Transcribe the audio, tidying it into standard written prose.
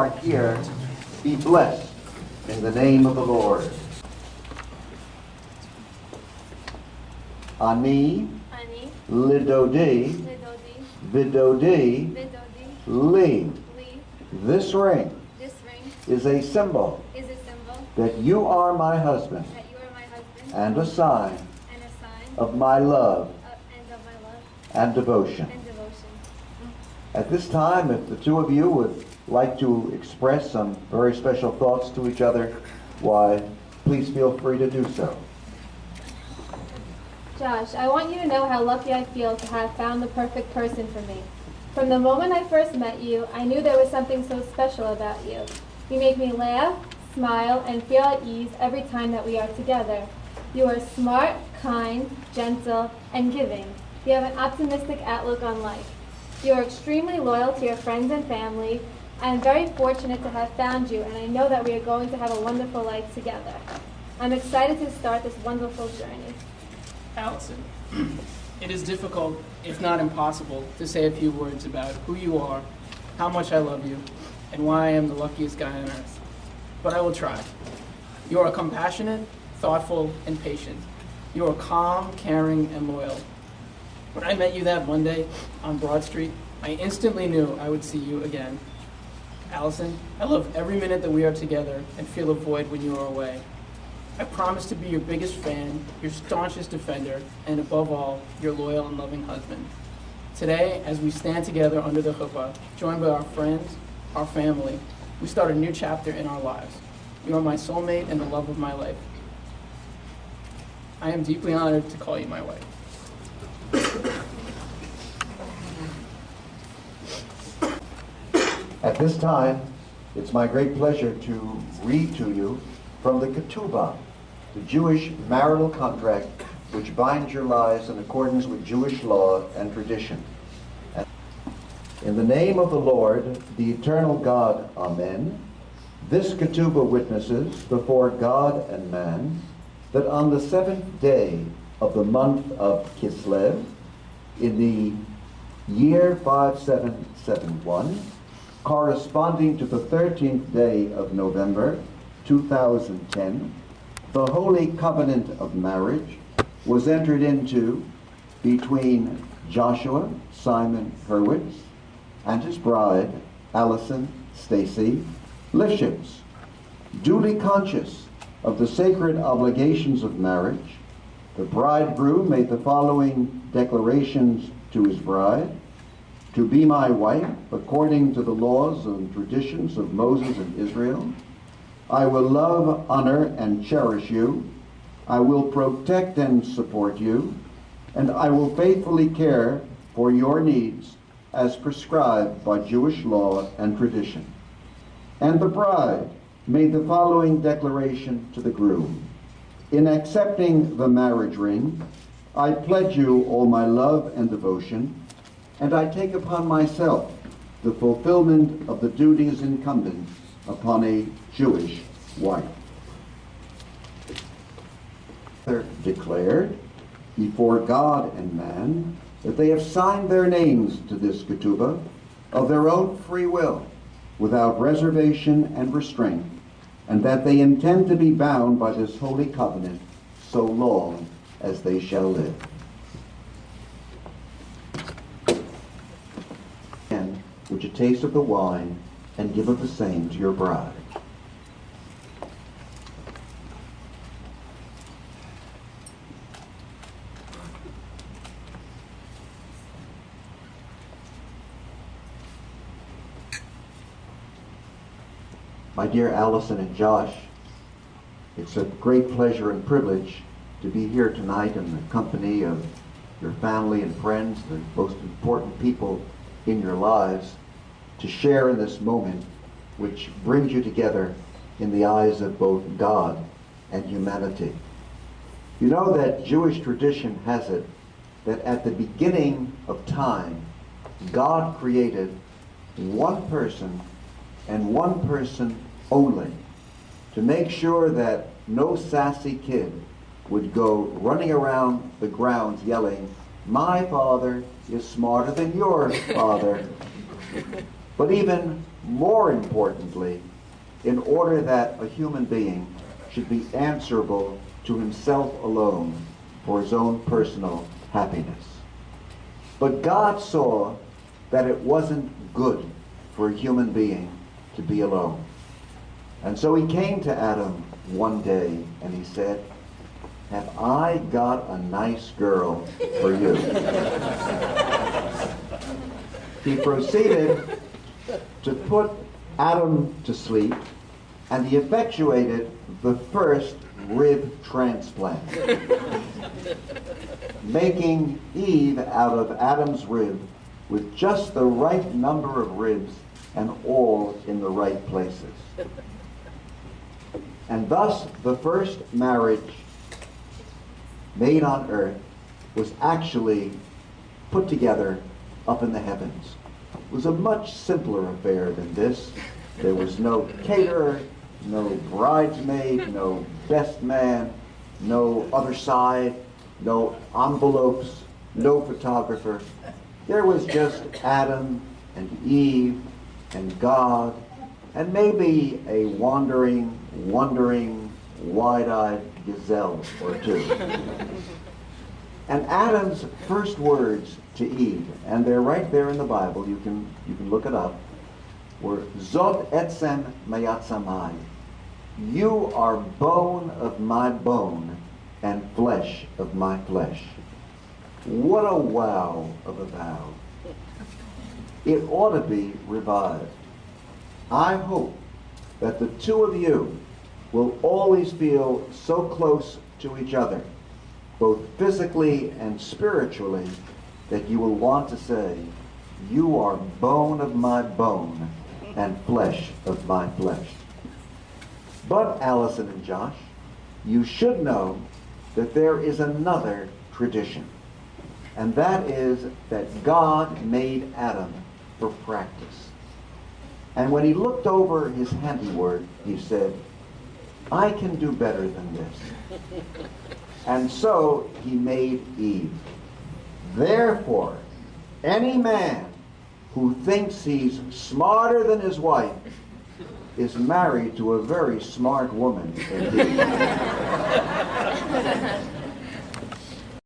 are here be blessed in the name of the Lord. Ani, lidodi, vidodi, li. This ring is a symbol that you are my husband and a sign of my love and devotion. At this time, if the two of you would like to express some very special thoughts to each other, why, please feel free to do so. Josh, I want you to know how lucky I feel to have found the perfect person for me. From the moment I first met you, I knew there was something so special about you. You make me laugh, smile, and feel at ease every time that we are together. You are smart, kind, gentle, and giving. You have an optimistic outlook on life. You are extremely loyal to your friends and family. I am very fortunate to have found you, and I know that we are going to have a wonderful life together. I'm excited to start this wonderful journey. Alyson, it is difficult, if not impossible, to say a few words about who you are, how much I love you, and why I am the luckiest guy on earth. But I will try. You are compassionate, thoughtful, and patient. You are calm, caring, and loyal. When I met you that Monday on Broad Street, I instantly knew I would see you again. Alyson, I love every minute that we are together and feel a void when you are away. I promise to be your biggest fan, your staunchest defender, and above all, your loyal and loving husband. Today, as we stand together under the chuppah, joined by our friends, our family, we start a new chapter in our lives. You are my soulmate and the love of my life. I am deeply honored to call you my wife. At this time, it's my great pleasure to read to you from the Ketubah, the Jewish marital contract which binds your lives in accordance with Jewish law and tradition. In the name of the Lord, the eternal God, Amen, this Ketubah witnesses before God and man that on the 7th day of the month of Kislev, in the year 5771, corresponding to the 13th day of November, 2010, the Holy Covenant of Marriage was entered into between Joshua Simon Hurwit and his bride, Alyson Stacy Lifshitz. Duly conscious of the sacred obligations of marriage, the bridegroom made the following declarations to his bride: to be my wife according to the laws and traditions of Moses and Israel. I will love, honor, and cherish you. I will protect and support you, and I will faithfully care for your needs as prescribed by Jewish law and tradition. And the bride made the following declaration to the groom: in accepting the marriage ring, I pledge you all my love and devotion, and I take upon myself the fulfillment of the duties incumbent upon a Jewish wife. They're declared before God and man that they have signed their names to this ketubah of their own free will, without reservation and restraint, and that they intend to be bound by this holy covenant so long as they shall live. And would you taste of the wine and give of the same to your bride? My dear Alyson and Josh, it's a great pleasure and privilege to be here tonight in the company of your family and friends, the most important people in your lives, to share in this moment which brings you together in the eyes of both God and humanity. You know that Jewish tradition has it that at the beginning of time, God created one person and one person only, to make sure that no sassy kid would go running around the grounds yelling, "My father is smarter than your father." But even more importantly, in order that a human being should be answerable to himself alone for his own personal happiness. But God saw that it wasn't good for a human being to be alone. And so he came to Adam one day and he said, "Have I got a nice girl for you?" He proceeded to put Adam to sleep, and he effectuated the first rib transplant, making Eve out of Adam's rib with just the right number of ribs and all in the right places. And thus the first marriage made on earth was actually put together up in the heavens. It was a much simpler affair than this. There was no caterer, no bridesmaid, no best man, no other side, no envelopes, no photographer. There was just Adam and Eve and God, and maybe a wandering, wide-eyed gazelle or two. And Adam's first words to Eve, and they're right there in the Bible, you can look it up, were Zot etzem mayatzamai. You are bone of my bone and flesh of my flesh. What a wow of a vow. It ought to be revived. I hope that the two of you will always feel so close to each other, both physically and spiritually, that you will want to say, "You are bone of my bone and flesh of my flesh." But, Alyson and Josh, you should know that there is another tradition, and that is that God made Adam for practice. And when he looked over his handiwork, he said, "I can do better than this." And so he made Eve. Therefore, any man who thinks he's smarter than his wife is married to a very smart woman indeed.